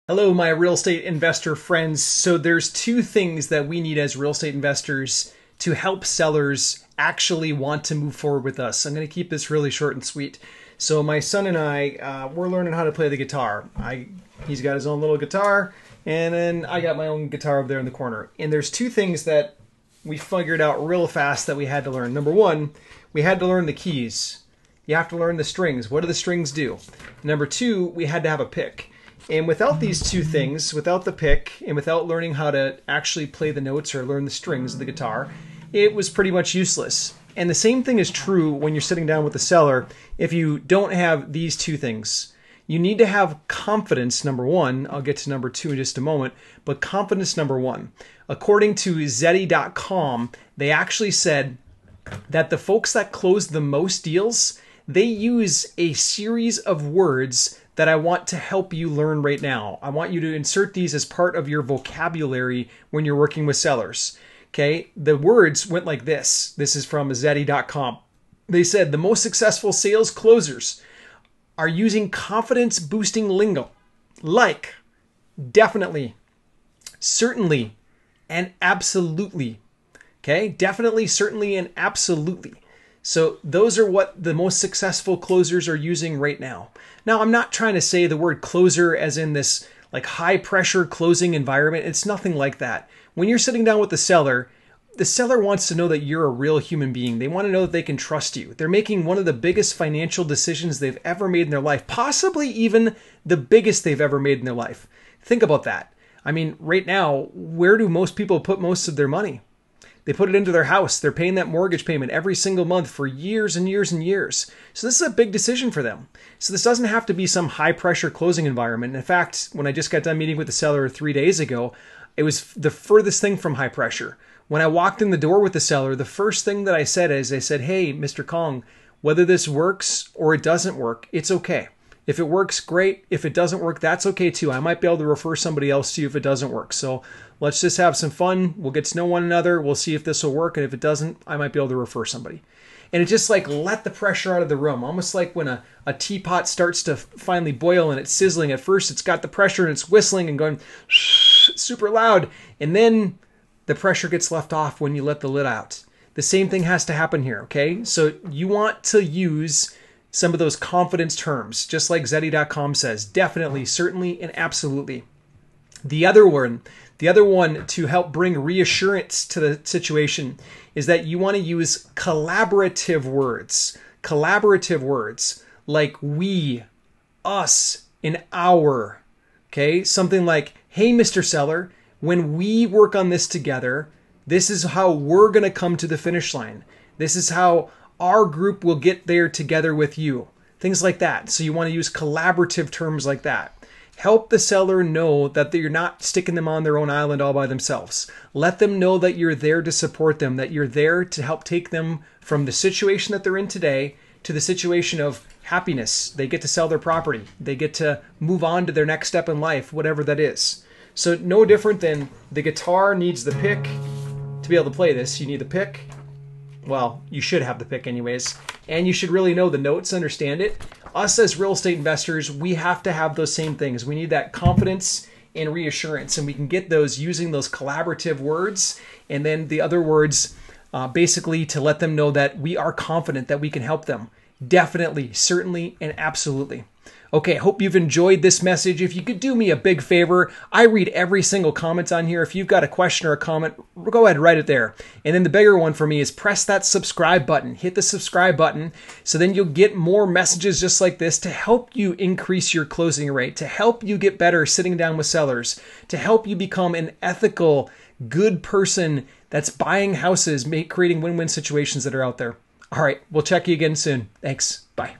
Hello, my real estate investor friends. So there's two things that we need as real estate investors to help sellers actually want to move forward with us. I'm going to keep this really short and sweet. So my son and I, we're learning how to play the guitar. He's got his own little guitar, and then I got my own guitar over there in the corner. And there's two things that we figured out real fast that we had to learn. Number one, we had to learn the keys. You have to learn the strings. What do the strings do? Number two, we had to have a pick. And without these two things, without the pick and without learning how to actually play the notes or learn the strings of the guitar, it was pretty much useless. And the same thing is true when you're sitting down with the seller. If you don't have these two things, you need to have confidence, number one. I'll get to number two in just a moment, but confidence, number one. According to Zeddy.com, they actually said that the folks that close the most deals, they use a series of words that I want to help you learn right now. I want you to insert these as part of your vocabulary when you're working with sellers. Okay, the words went like this. This is from Zeddy.com. They said the most successful sales closers are using confidence boosting lingo like definitely, certainly, and absolutely. Okay, definitely, certainly, and absolutely. So those are what the most successful closers are using right now. Now, I'm not trying to say the word closer as in this like high pressure closing environment. It's nothing like that. When you're sitting down with the seller wants to know that you're a real human being. They want to know that they can trust you. They're making one of the biggest financial decisions they've ever made in their life, possibly even the biggest they've ever made in their life. Think about that. I mean, right now, where do most people put most of their money? They put it into their house. They're paying that mortgage payment every single month for years and years and years. So this is a big decision for them. So this doesn't have to be some high pressure closing environment. In fact, when I just got done meeting with the seller 3 days ago, it was the furthest thing from high pressure. When I walked in the door with the seller, the first thing that I said is, hey, Mr. Kong, whether this works or it doesn't work, it's okay. If it works, great. If it doesn't work, that's okay too. I might be able to refer somebody else to you if it doesn't work. So let's just have some fun. We'll get to know one another. We'll see if this will work. And if it doesn't, I might be able to refer somebody. And it just like let the pressure out of the room. Almost like when a teapot starts to finally boil and it's sizzling. At first, it's got the pressure and it's whistling and going super loud. And then the pressure gets left off when you let the lid out. The same thing has to happen here, okay? So you want to use some of those confidence terms, just like Zeddy.com says, definitely, certainly, and absolutely. The other one to help bring reassurance to the situation is that you want to use collaborative words like we, us, and our. Okay, something like, hey, Mr. Seller, when we work on this together, this is how we're going to come to the finish line. This is how our group will get there together with you. Things like that. So you want to use collaborative terms like that. Help the seller know that you're not sticking them on their own island all by themselves. Let them know that you're there to support them, that you're there to help take them from the situation that they're in today to the situation of happiness. They get to sell their property. They get to move on to their next step in life, whatever that is. So no different than the guitar needs the pick. To be able to play this, you need the pick. Well, you should have the pick anyways. And you should really know the notes, understand it. Us as real estate investors, we have to have those same things. We need that confidence and reassurance. And we can get those using those collaborative words. And then the other words, basically to let them know that we are confident that we can help them. Definitely, certainly, and absolutely. Okay, hope you've enjoyed this message. If you could do me a big favor, I read every single comment on here. If you've got a question or a comment, go ahead and write it there. And then the bigger one for me is press that subscribe button. Hit the subscribe button so then you'll get more messages just like this to help you increase your closing rate, to help you get better sitting down with sellers, to help you become an ethical, good person that's buying houses, creating win-win situations that are out there. All right, we'll check you again soon. Thanks. Bye.